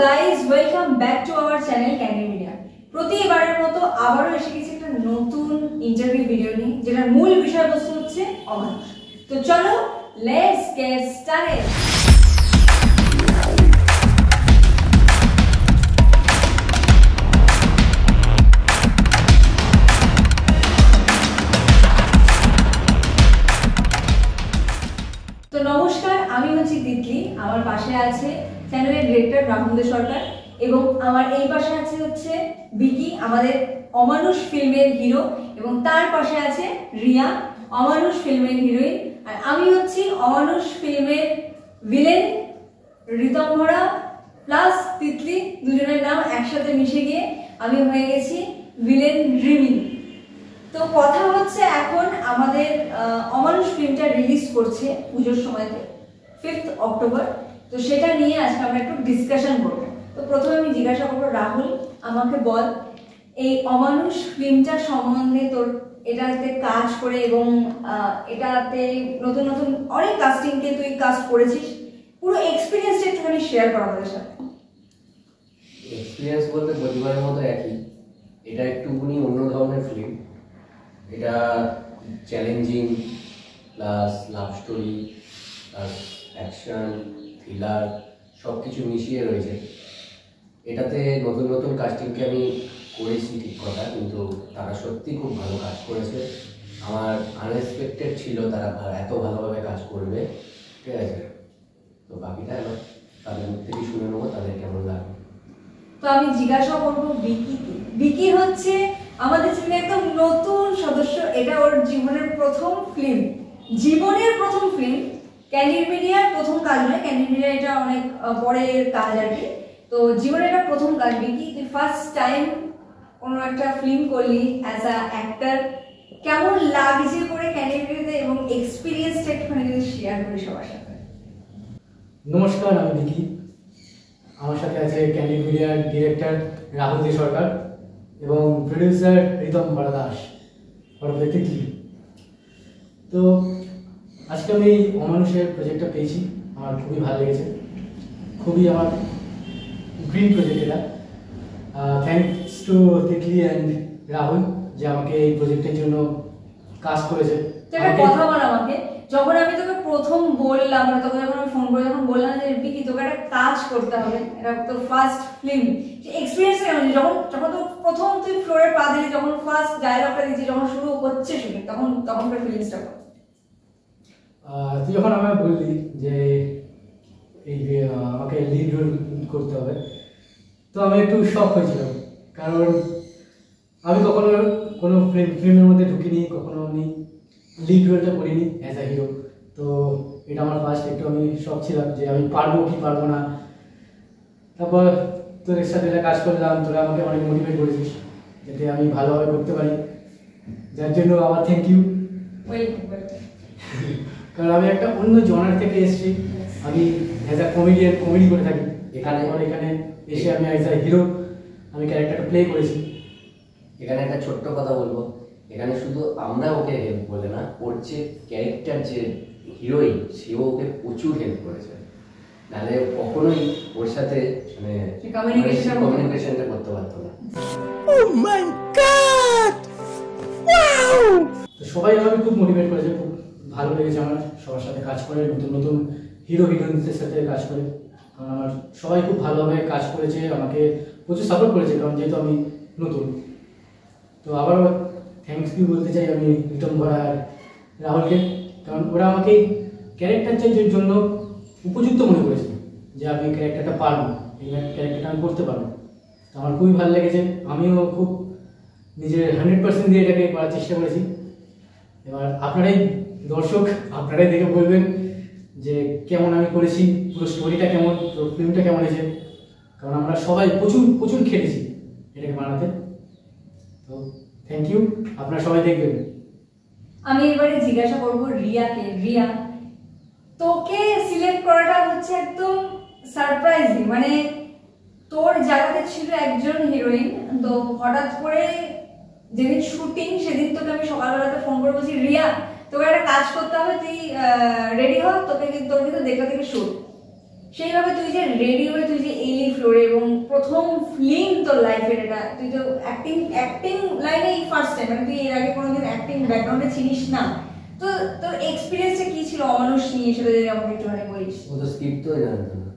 Guys, welcome back to our channel candy media. প্রতিবারের মতো আবারও এসে গেছি একটা নতুন ইন্টারভিউ ভিডিও নিয়ে, যেটার মূল বিষয়বস্তু হচ্ছে অমানুষ। তো চলো লেটস গেট স্টার্টেড। তো নমস্কার, আমি হচ্ছি তিতলি। আমার পাশে আছে চ্যানেলের ডিরেক্টর রাহুল সরকার এবং আমার এই পাশে আছে হচ্ছে বিকি, আমাদের অমানুষ ফিল্মের হিরো, এবং তার পাশে আছে রিয়া, অমানুষ ফিল্মের হিরোইন। আর আমি হচ্ছি অমানুষ ফিল্মের ভিলেন ঋতম্ভরা প্লাস তিতলি, দুজনের নাম একসাথে মিশে গিয়ে আমি হয়ে গেছি ভিলেন রিমি। তো কথা হচ্ছে, এখন আমাদের অমানুষ ফিল্মটা রিলিজ করছে পুজোর সময়তে 5th অক্টোবর। তো সেটা নিয়ে আজকে আমরা একটু ডিসকাশন করবো। তো প্রথমে আমি জিজ্ঞাসা করবো, রাহুল আমাকে বল এই অমানুষ ফিল্মটা সম্বন্ধে, তোর এটাতে কাজ করে এবং এটাতে নতুন নতুন অনেক কাস্টিংকে তুই কাস্ট করেছিস, পুরো এক্সপিরিয়েন্সটা একটুখানি শেয়ার কর আমাদের সাথে। এক্সপিরিয়েন্স বলতে প্রতিবারের মতো একই, এটা একটুখানি অন্য ধরনের ফিল্ম। এটা challenging plus love story plus action thriller সব কিছু মিশিয়ে রয়েছে। এটাতে নতুন নতুন কাস্টিংকে আমি করেছি ঠিক কথা, কিন্তু তারা সত্যি খুব ভালো কাজ করেছে। আমার আনএক্সপেক্টেড ছিল তারা এত ভালোভাবে কাজ করবে, ঠিক আছে। তো বাকিটা এবার তাদের মুখ থেকে শুনে নেবো তাদের কেমন লাগে। তো আমি জিজ্ঞাসা করবো বিকিকে। বিকি হচ্ছে আমাদের চ্যানেলে একদম নতুন সদস্য। এটা ওর জীবনের প্রথম ফিল্ম, ক্যান্ডি মিডিয়ার প্রথম কাজ নয়, ক্যান্ডি মিডিয়া এটা অনেক পরের কাজ আর কি। তো জীবনের এটা প্রথম কাজ। বিকি, তুই ফার্স্ট টাইম কোনো একটা ফিল্ম করলি অ্যাজ আ অ্যাক্টর, কেমন লাগছে করে ক্যান্ডি মিডিয়াতে, এবং এক্সপিরিয়েন্সটা একটুখানি যদি শেয়ার করি সবার সাথে। নমস্কার, আমি বিকি। আমার সাথে আছে ক্যান্ডি মিডিয়ার ডিরেক্টর রাহুল সরকার এবং প্রডিউসার ঋতম্ভরা দাস ওরফে তিতলি। তো আজকে আমি অমানুষের প্রজেক্টটা পেয়েছি, আমার খুবই ভালো লেগেছে। খুবই আমার গ্রিন প্রজেক্ট এটা। Thanks to Titli and Rahul যে আমাকে এই প্রজেক্টের জন্য কাজ করেছে। একটা কথা বল আমাকে, যখন আমি তোকে প্রথম বললাম, মানে তোকে যখন আমি ফোন করে যখন বললাম যে বিকি তোকে একটা কাজ করতে হবে, এটা তোর ফার্স্ট ফিল্ম, যে এক্সপিরিয়েন্স কেমন? যখন যখন তো প্রথম তুই ফ্লোরে পা দিলি, যখন ফার্স্ট ডায়লগটা দিচ্ছি, যখন শুরু হচ্ছে শুনি, তখনকার ফিলিংসটা বল। তুই যখন আমাকে বললি যে এই আমাকে লিড রোল করতে হবে, তো আমি একটু শক হয়েছিলাম, কারণ আমি কখনো কোনো ফিল্মের মধ্যে ঢুকিনি, কখনো আমি লিড রোলটা করিনি অ্যাজ আ হিরো। তো এটা আমার ফার্স্ট, একটু আমি শক ছিলাম যে আমি পারবো কি পারবো না। তারপর তোদের সাথে কাজ করলাম, তোরা আমাকে অনেক মোটিভেট করেছিস যাতে আমি ভালোভাবে করতে পারি, যার জন্য আমার থ্যাংক ইউ। কারণ আমি একটা অন্য জনার থেকে এসেছি, আমি অ্যাজ আ কমেডি করে থাকি। এখানে এসে আমি অ্যাজ আ হিরো আমি ক্যারেক্টারটা প্লে করেছি। এখানে একটা ছোট্ট কথা বলবো, এখানে শুধু আমরা ওকে হেল্প বলে না, ওর যে ক্যারেক্টার যে হিরোইন সেও ওকে প্রচুর হেল্প করেছে, নাহলে কখনোই ওর সাথে মানে কমিউনিকেশনটা করতে পারতো না। Oh my God! Wow! তো সবাই আমাকে খুব মোটিভেট করেছে, খুব ভালো লেগেছে আমার সবার সাথে কাজ করে, নতুন নতুন হিরো হিরোইনদের সাথে কাজ করে। কারণ আমার সবাই খুব ভালোভাবে কাজ করেছে, আমাকে প্রচুর সাপোর্ট করেছে, কারণ যেহেতু আমি নতুন। তো আবার থ্যাংকস ইউ বলতে চাই আমি ঋতম্ভরা আর রাহুলকে, কারণ ওরা আমাকে ক্যারেক্টারটার জন্য উপযুক্ত মনে করেছে যে আমি ক্যারেক্টারটা পারবো, এই ক্যারেক্টারটা আমি করতে পারবো। তো আমার খুবই ভালো লেগেছে, আমিও খুব নিজের 100% দিয়ে এটাকে করার চেষ্টা করেছি। এবার আপনারাই দর্শক, আপনারাই দেখে বলবেন যে কেমন আমি করেছি, পুরো স্টোরিটা কেমন, পুরো ফিল্মটা কেমন হয়েছে। কারণ আমরা সবাই প্রচুর খেটেছি এটাকে বানাতে। তো থ্যাংক ইউ, আপনারা সবাই দেখবেন। আমি এবারে জিজ্ঞাসা করবো রিয়াকে। রিয়া, তোকে সিলেক্ট করাটা হচ্ছে একদম সারপ্রাইজিং, মানে তোর জায়গাতে ছিল একজন হিরোইন, তো হঠাৎ করে যেদিন শুটিং সেদিন তোকে আমি সকালবেলাতে ফোন করে বলছি রিয়া তোকে একটা কাজ করতে হবে, তুই রেডি হ, তোর কিন্তু 1টা থেকে শুট। সেইভাবে তুই যে রেডি হয়ে তুই যে এলি ফ্লোরে, এবং ফিল্ম তোর লাইফের, এটা তুই তো অ্যাক্টিং লাইনে ফার্স্ট টাইম, মানে তুই এর আগে কোনোদিন অ্যাক্টিং ব্যাকগ্রাউন্ডে চিনিস না, তো তোর এক্সপিরিয়েন্সটা কি ছিল অমানুষ নিয়ে সেটা যদি আমাকে একটু বলিস। ও তো স্ক্রিপ্ট তো জানতো না,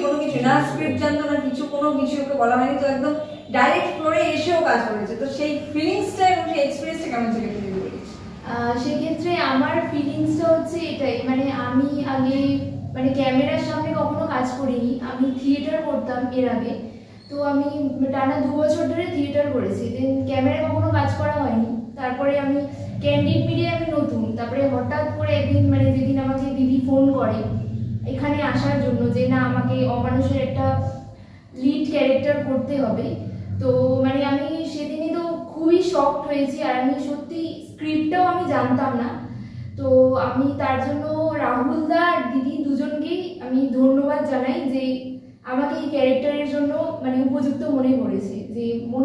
কোনো কিছু না, স্ক্রিপ্ট জানতো না, কোনো কিছু ওকে বলা হয়নি, তো একদম ডাইরেক্ট ফ্লোরে এসেও কাজ করেছে। তো সেই ফিলিংসটা এবং সেই এক্সপিরিয়েন্সটা কেমন ছিল একটু যদি বলিস। সেক্ষেত্রে আমার ফিলিংসটা হচ্ছে এটাই, মানে আমি আগে মানে ক্যামেরার সামনে কখনো কাজ করিনি, আমি থিয়েটার করতাম এর আগে। তো আমি টানা 2 বছর ধরে থিয়েটার করেছি, দেন ক্যামেরায় কখনো কাজ করা হয়নি। তারপরে আমি ক্যান্ডিড মিডিয়ায় আমি নতুন, তারপরে হঠাৎ করে একদিন মানে যেদিন আমাকে দিদি ফোন করে এখানে আসার জন্য যে না আমাকে অমানুষের একটা লিড ক্যারেক্টার করতে হবে, তো মানে আমি সেদিনই তো খুবই শকড হয়েছি। আর আমি সত্যি স্ক্রিপ্টটাও আমি জানতাম না, তো আমি তার জন্য রাহুল দা আর দিদি দুজনকেই আমি ধন্যবাদ জানাই যে আমাকে এই ক্যারেক্টারের জন্য মানে উপযুক্ত মনে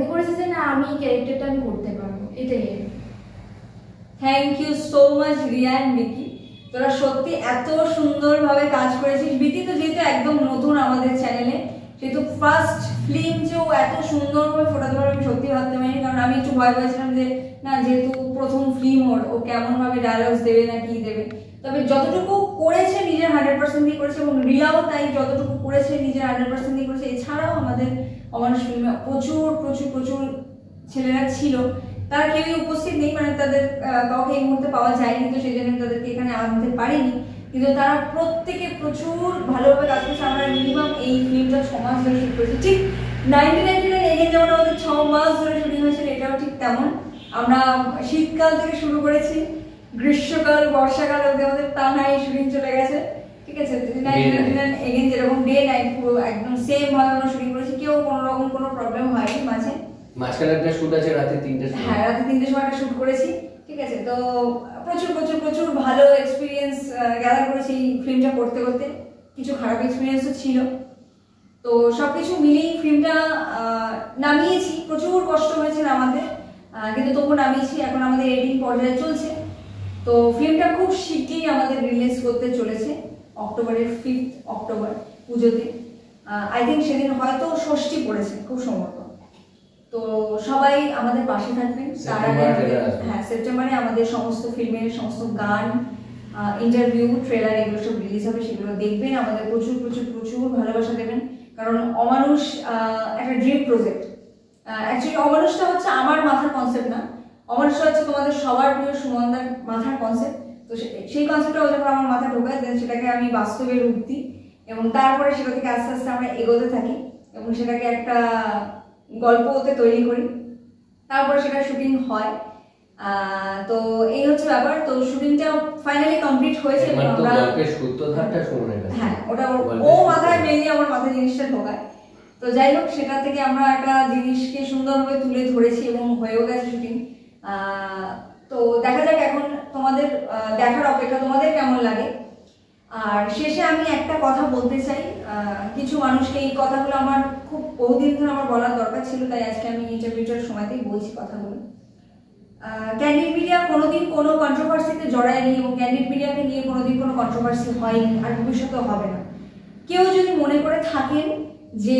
করেছে যে না আমি এই ক্যারেক্টারটা আমি করতে পারবো, এটাই। Thank you so much Riya and Vicky, তোরা সত্যি এত সুন্দরভাবে কাজ করেছিস। বিকি তো যেহেতু একদম নতুন আমাদের চ্যানেলে, সেহেতু ফার্স্ট ফিল্ম যে ও এত সুন্দরভাবে ফোটাতে পারবে আমি সত্যি ভাবতে পারিনি, কারণ আমি একটু ভয় পেয়েছিলাম যে না যেহেতু প্রথম ফিল্ম ও কেমনভাবে ডায়লগস দেবে না কি দেবে। তবে যতটুকু করেছে নিজের 100% দিয়ে করেছে, এবং রিয়াও তাই যতটুকু করেছে নিজের 100% দিয়ে করেছে। এছাড়াও আমাদের অমানুষ ফিল্মে প্রচুর প্রচুর প্রচুর ছেলেরা ছিল, তারা কেউই উপস্থিত নেই, মানে তাদের কাউকে এই মুহূর্তে পাওয়া যায়নি, তো সেই জন্য তাদেরকে এখানে আনতে পারিনি, কিন্তু তারা প্রত্যেকে প্রচুর ভালোভাবে কাজ করছে। আমরা মিনিমাম এই ফিল্মটা 6 মাস ধরে শুট করেছি, ঠিক 1999 এগেন যেমন আমাদের 6 মাস ধরে শুটিং হয়েছিল, এটাও ঠিক তেমন। আমরা শীতকাল থেকে শুরু করেছি, গ্রীষ্মকাল বর্ষাকাল অবধি আমাদের টানা এই শুটিং চলে গেছে, ঠিক আছে। 1999 এগেন যেরকম ডে নাইট পুরো একদম সেম ভাবে আমরা শুটিং করেছি, কেউ কোনো রকম কোনো প্রবলেম হয়নি। মাঝখানে একটা শুট আছে রাতে 3টের সময়, হ্যাঁ রাতে 3টের সময় একটা শুট করেছি, ঠিক আছে। তো প্রচুর প্রচুর প্রচুর ভালো এক্সপিরিয়েন্স গ্যাদার করেছি এই ফিল্মটা করতে করতে, কিছু খারাপ এক্সপিরিয়েন্সও ছিল। তো সবকিছু মিলিয়ে ফিল্মটা নামিয়েছি, প্রচুর কষ্ট হয়েছে নামাতে, কিন্তু তবু নামিয়েছি। এখন আমাদের এডিটিং পর্যায়ে চলছে, তো ফিল্মটা খুব শীঘ্রই আমাদের রিলিজ করতে চলেছে অক্টোবরের 5 অক্টোবর পুজোতে। আই থিঙ্ক সেদিন হয়তো ষষ্ঠী পড়েছে খুব সম্ভবত। তো সবাই আমাদের পাশে থাকবেন। হ্যাঁ সেপ্টেম্বরে আমাদের সমস্ত ফিল্মের সমস্ত গান, ইন্টারভিউ, ট্রেলার এগুলো সব রিলিজ হবে, সেগুলো দেখবেন। আমাদের প্রচুর প্রচুর প্রচুর ভালোবাসা দেবেন, কারণ অমানুষ একটা ড্রিম প্রজেক্ট। অ্যাকচুয়ালি অমানুষটা হচ্ছে আমার মাথার কনসেপ্ট না, অমানুষটা হচ্ছে তোমাদের সবার প্রিয় সুমনদার মাথার কনসেপ্ট। তো সেই কনসেপ্টটা যখন আমার মাথায় ঢোকায় দেন সেটাকে আমি বাস্তবে রূপ দিই, এবং তারপরে সেটা থেকে আস্তে আস্তে আমরা এগোতে থাকি এবং সেটাকে একটা গল্পতে তৈরি করি, তারপরে সেটা শুটিং হয়। তো এই হচ্ছে ব্যাপার। তো শুটিংটা ফাইনালি কমপ্লিট হয়েছে, আমরা গল্পের সূত্রধারটা শুনে গেছি। হ্যাঁ ওটা ও মাথায় মেনলি আমার মাথায় জিনিসটা ঢোকায়। তো যাই হোক, সেটা থেকে আমরা একটা জিনিসকে সুন্দরভাবে তুলে ধরেছি এবং হয়েও গেছে শুটিং। তো দেখা যাক, এখন তোমাদের দেখার অপেক্ষা, তোমাদের কেমন লাগে। আর শেষে আমি একটা কথা বলতে চাই, কিছু মানুষকে এই কথাগুলো আমার খুব বহুদিন ধরে আমার বলার দরকার ছিল, তাই আজকে আমি ইন্টারভিউটার সময়তেই বলছি কথাগুলো। ক্যান্ডিড মিডিয়া কোনোদিন কোনো কন্ট্রোভার্সিতে জড়ায়নি, এবং ক্যান্ডিড মিডিয়াকে নিয়ে কোনোদিন কোনো কন্ট্রোভার্সি হয়নি, আর ভবিষ্যতেও হবে না। কেউ যদি মনে করে থাকেন যে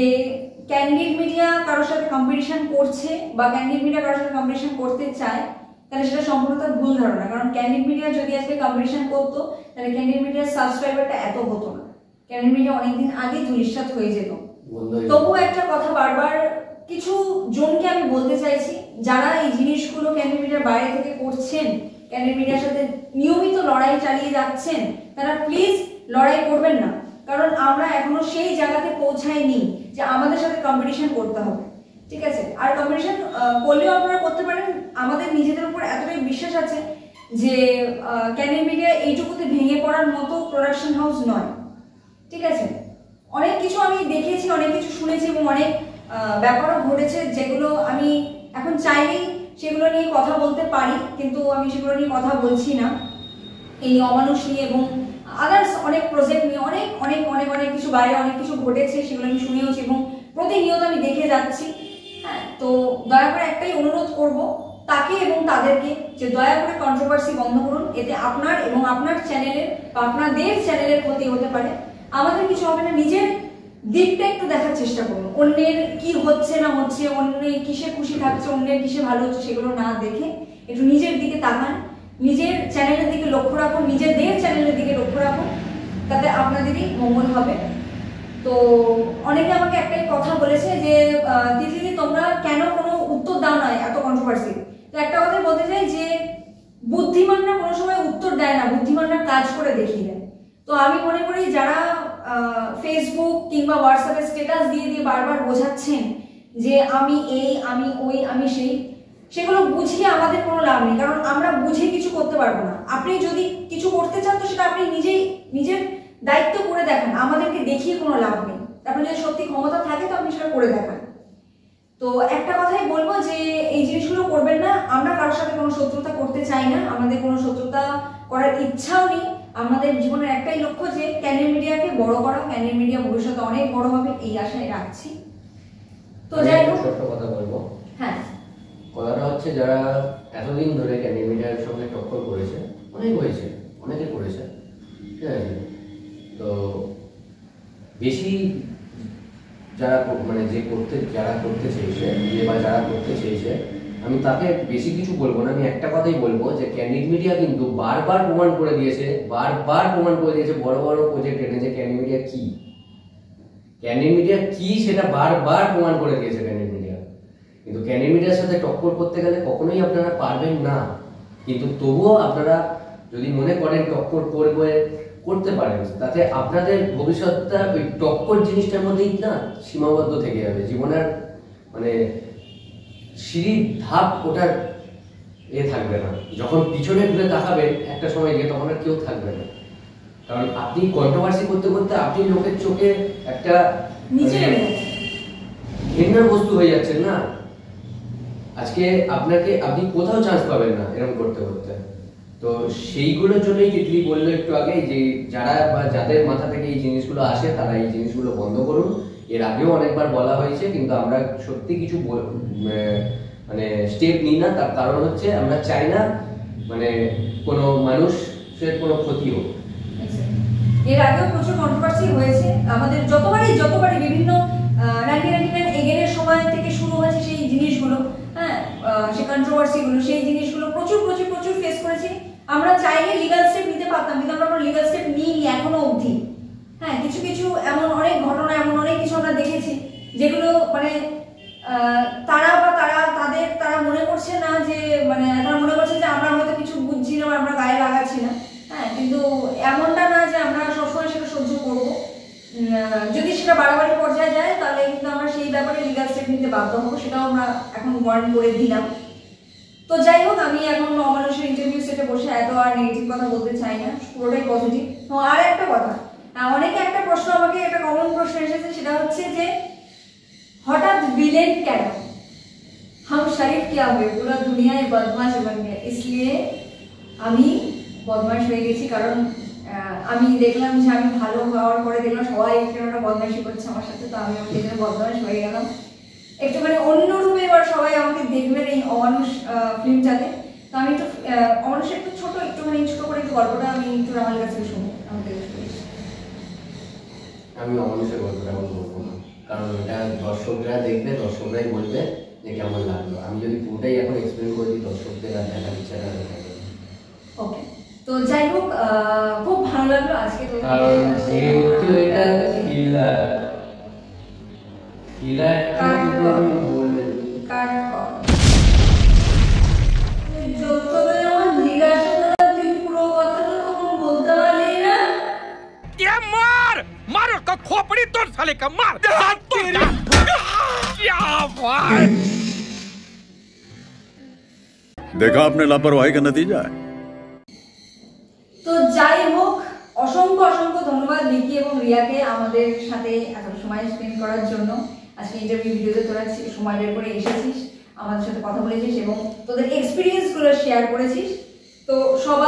ক্যান্ডিড মিডিয়া কারোর সাথে কম্পিটিশন করছে বা ক্যান্ডিড মিডিয়া কারোর সাথে কম্পিটিশন করতে চায়, তাহলে সেটা সম্পূর্ণ তার ভুল ধারণা। কারণ ক্যান্ডিড মিডিয়া যদি আজকে কম্পিটিশন করতো, তাহলে ক্যান্ডিড মিডিয়ার সাবস্ক্রাইবারটা এত হতো না, ক্যান্ডিড মিডিয়া অনেকদিন আগে ধূলিসাৎ হয়ে যেত। তবুও একটা কথা বারবার কিছু জনকে আমি বলতে চাইছি, যারা এই জিনিসগুলো ক্যান্ডিড মিডিয়ার বাইরে থেকে করছেন, ক্যান্ডিড মিডিয়ার সাথে নিয়মিত লড়াই চালিয়ে যাচ্ছেন, তারা প্লিজ লড়াই করবেন না। কারণ আমরা এখনো সেই জায়গাতে পৌঁছাইনি যে আমাদের সাথে কম্পিটিশন করতে হবে, ঠিক আছে। আর কম্পিটিশন করলেও আপনারা করতে পারেন, আমাদের নিজেদের উপর এতটাই বিশ্বাস আছে যে ক্যান্ডিড মিডিয়া এইটুকুতে ভেঙে পড়ার মতো প্রোডাকশন হাউস নয়, ঠিক আছে। অনেক কিছু আমি দেখেছি, অনেক কিছু শুনেছি, এবং অনেক ব্যাপারও ঘটেছে যেগুলো আমি এখন চাইলেই সেগুলো নিয়ে কথা বলতে পারি, কিন্তু আমি সেগুলো নিয়ে কথা বলছি না। এই অমানুষ নিয়ে এবং আদার্স অনেক প্রজেক্ট নিয়ে অনেক অনেক অনেক অনেক কিছু বাইরে অনেক কিছু ঘটেছে, সেগুলো আমি শুনেওছি এবং প্রতিনিয়ত আমি দেখে যাচ্ছি। হ্যাঁ, তো দয়া করে একটাই অনুরোধ করব তাকে এবং তাদেরকে, যে দয়া করে কন্ট্রোভার্সি বন্ধ করুন। এতে আপনার এবং আপনার চ্যানেলের বা আপনাদের চ্যানেলের ক্ষতি হতে পারে, আমাদের কিছু হবে না। নিজের দিকটা একটু দেখার চেষ্টা করুন। অন্যের কি হচ্ছে না হচ্ছে, অন্যের কিসে খুশি থাকছে, অন্যের কিসে ভালো হচ্ছে, সেগুলো না দেখে একটু নিজের দিকে তাকান, নিজের চ্যানেলের দিকে লক্ষ্য রাখুন, নিজেদের চ্যানেলের দিকে লক্ষ্য রাখুন, তাতে আপনাদেরই মঙ্গল হবে। তো অনেকে আমাকে একটাই কথা বলেছে যে দিদি তোমরা কেন কোনো উত্তর দাও না, এত কন্ট্রোভার্সি। তো একটা কথা বলতে চাই যে বুদ্ধিমানরা কোনো সময় উত্তর দেয় না, বুদ্ধিমানরা কাজ করে দেখিয়ে দেয়। তো আমি মনে করি যারা ফেসবুক কিংবা হোয়াটসঅ্যাপে স্ট্যাটাস দিয়ে দিয়ে বারবার বোঝাচ্ছেন যে আমি এই, আমি ওই, আমি সেই, সেগুলো বুঝিয়ে আমাদের কোনো লাভ নেই, কারণ আমরা বুঝে কিছু করতে পারবো না। আপনি যদি কিছু করতে চান তো সেটা আপনি নিজের দায়িত্ব করে দেখান, আমাদেরকে দেখিয়ে কোনো লাভ নেই। আপনার যদি সত্যি ক্ষমতা থাকে তো আপনি সেটা করে দেখান। তো একটা কথাই বলবো যে এই জিনিসগুলো করবেন না। আমরা কারোর সাথে কোনো শত্রুতা করতে চাই না, আমাদের কোনো শত্রুতা করার ইচ্ছাও নেই। আমাদের জীবনের একটাই লক্ষ্য যে ক্যানের মিডিয়াকে বড় করা, ক্যানের মিডিয়া ভবিষ্যতে অনেক বড় হবে, এই আশায় রাখছি। তো যাই হোক, ছোট্ট কথা বলবো। হ্যাঁ, কথাটা হচ্ছে যারা এতদিন ধরে ক্যানের মিডিয়ার সঙ্গে টক্কর করেছে, অনেকে করেছে, ঠিক আছে। তো বেশি যারা করতে চেয়েছে বা যারা করতে চেয়েছে, আমি তাকে বেশি কিছু বলবো না। আমি একটা কথাই বলবো যে ক্যান্ডিড মিডিয়া কিন্তু বারবার প্রমাণ করে দিয়েছে বড় বড় প্রজেক্ট এনে যে ক্যান্ডিড মিডিয়া কি সেটা বারবার প্রমাণ করে দিয়েছে ক্যান্ডিড মিডিয়া। কিন্তু ক্যান্ডিড মিডিয়ার সাথে টক্কর করতে গেলে কখনোই আপনারা পারবেন না। কিন্তু তবুও আপনারা যদি মনে করেন টক্কর করতে পারেন, তাতে আপনাদের ভবিষ্যৎটা ওই টক্কর জিনিসটার মধ্যেই না সীমাবদ্ধ থেকে যাবে। জীবনের মানে সিঁড়ির ধাপ ওটার থাকবে না। যখন পিছনে ঘুরে তাকাবেন একটা সময় গিয়ে, তখন আর কেউ থাকবে না। কারণ আপনি কন্ট্রোভার্সি করতে করতে আপনি লোকের চোখে একটা ঘৃণার বস্তু হয়ে যাচ্ছেন না। আজকে আপনি কোথাও চান্স পাবেন না এরকম করতে করতে। তো সেইগুলোর জন্যই তিতলি বললো একটু আগে যে যাদের মাথা থেকে এই জিনিসগুলো আসে তারা এই জিনিসগুলো বন্ধ করুন। এর আগেও অনেকবার বলা হয়েছে, কিন্তু আমরা সত্যি কিছু মানে স্টেপ নিই না। তার কারণ হচ্ছে আমরা চাই না মানে কোনো মানুষের কোনো ক্ষতি হোক। এর আগেও প্রচুর কন্ট্রোভার্সি হয়েছে আমাদের, যতবারই বিভিন্ন 1999 এগেনের সময় থেকে শুরু হয়েছে সেই জিনিসগুলো, হ্যাঁ, সেই কন্ট্রোভার্সিগুলো, সেই জিনিসগুলো প্রচুর ফেস করেছি। আমরা চাইলে লিগাল স্টেপ নিতে পারতাম, কিন্তু আমরা কোনো লিগাল স্টেপ নিইনি এখনো অবধি। হ্যাঁ, কিছু এমন অনেক ঘটনা, এমন অনেক কিছু আমরা দেখেছি যেগুলো মানে তারা মনে করছে না যে মানে তারা মনে করছে যে আমরা হয়তো কিছু বুঝছি না, আমরা গায়ে লাগাচ্ছি না। হ্যাঁ, কিন্তু এমনটা না যে আমরা সবসময় সেটা সহ্য করবো। যদি সেটা বাড়াবাড়ি পর্যায়ে যায় তাহলে কিন্তু আমরা সেই ব্যাপারে লিগাল স্টেপ নিতে বাধ্য হবো, সেটাও আমরা এখন ওয়ার্ন করে দিলাম। তো যাই হোক, আমি এখন অমানুষের ইন্টারভিউ সেটে বসে এত আর নেগেটিভ কথা বলতে চাই না, পুরোটাই পজিটিভ। আর একটা কথা, অনেকে একটা প্রশ্ন, আমাকে একটা কমন প্রশ্ন এসেছে, সেটা হচ্ছে যে হঠাৎ ভিলেন কেন? हम शरीफ क्या हुए, पूरा दुनिया बदमाश बन गया, इसलिए আমি বদমাশ হয়ে গেছি। কারণ আমি দেখলাম যে আমি ভালো হওয়ার পরে দেখলাম সবাই একটা বদমাশি করছে আমার সাথে, তো আমি সেই জন্য বদমাশ হয়ে গেলাম। একটুখানি অন্য রূপে এবার সবাই আমাকে দেখবেন এই অমানুষ ফিল্মটাতে। তো আমি একটু অমানুষের একটুখানি ছোট করে একটু গল্পটা আমি একটু আমার কাছে শুনবো। আমি অমানুষের গল্পটা বলবো না, কারণ এটা দর্শকরা দেখবে, দর্শকরাই বলবে যে কেমন লাগলো। আমি যদি পুরোটাই এখন এক্সপ্লেন করে দিই, দর্শকদের আর দেখার ইচ্ছাটা দেখা যাবে। ওকে, তো যাই হোক, খুব ভালো লাগলো আজকে। मार उसका खोपड़ी तोड़ साले का, मार हाथ तोड़। क्या बात! देखा आपने लापरवाही का नतीजा है। তো যাই হোক, অসংখ্য ধন্যবাদ বিকি এবং রিয়াকে আমাদের সাথে এত সময় স্পেন্ড করার জন্য। আজকে ইন্টারভিউ ভিডিওতে তোরা সময় বের করে এসেছিস, আমাদের সাথে কথা বলেছিস এবং তোদের এক্সপিরিয়েন্সগুলো শেয়ার করেছিস। তো সব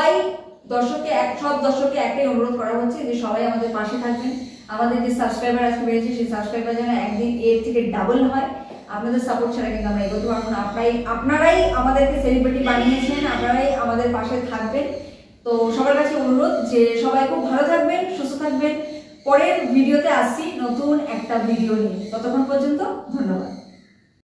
দর্শককে একটাই অনুরোধ করা হচ্ছে যে সবাই আমাদের পাশে থাকবেন। আমাদের যে সাবস্ক্রাইবার আজকে বেড়েছে, সেই সাবস্ক্রাইবার যেন একদিন এর থেকে ডাবল হয়। আপনাদের সাপোর্ট ছাড়া কিন্তু আমরা এগোতে পারবো না। আপনারাই আমাদেরকে সেলিব্রিটি বানিয়েছেন, আপনারাই আমাদের পাশে থাকবেন। তো সবার কাছে অনুরোধ যে সবাই খুব ভালো থাকবেন, সুস্থ থাকবেন, পরের ভিডিওতে আসছি নতুন একটা ভিডিও নিয়ে। ততক্ষণ পর্যন্ত ধন্যবাদ।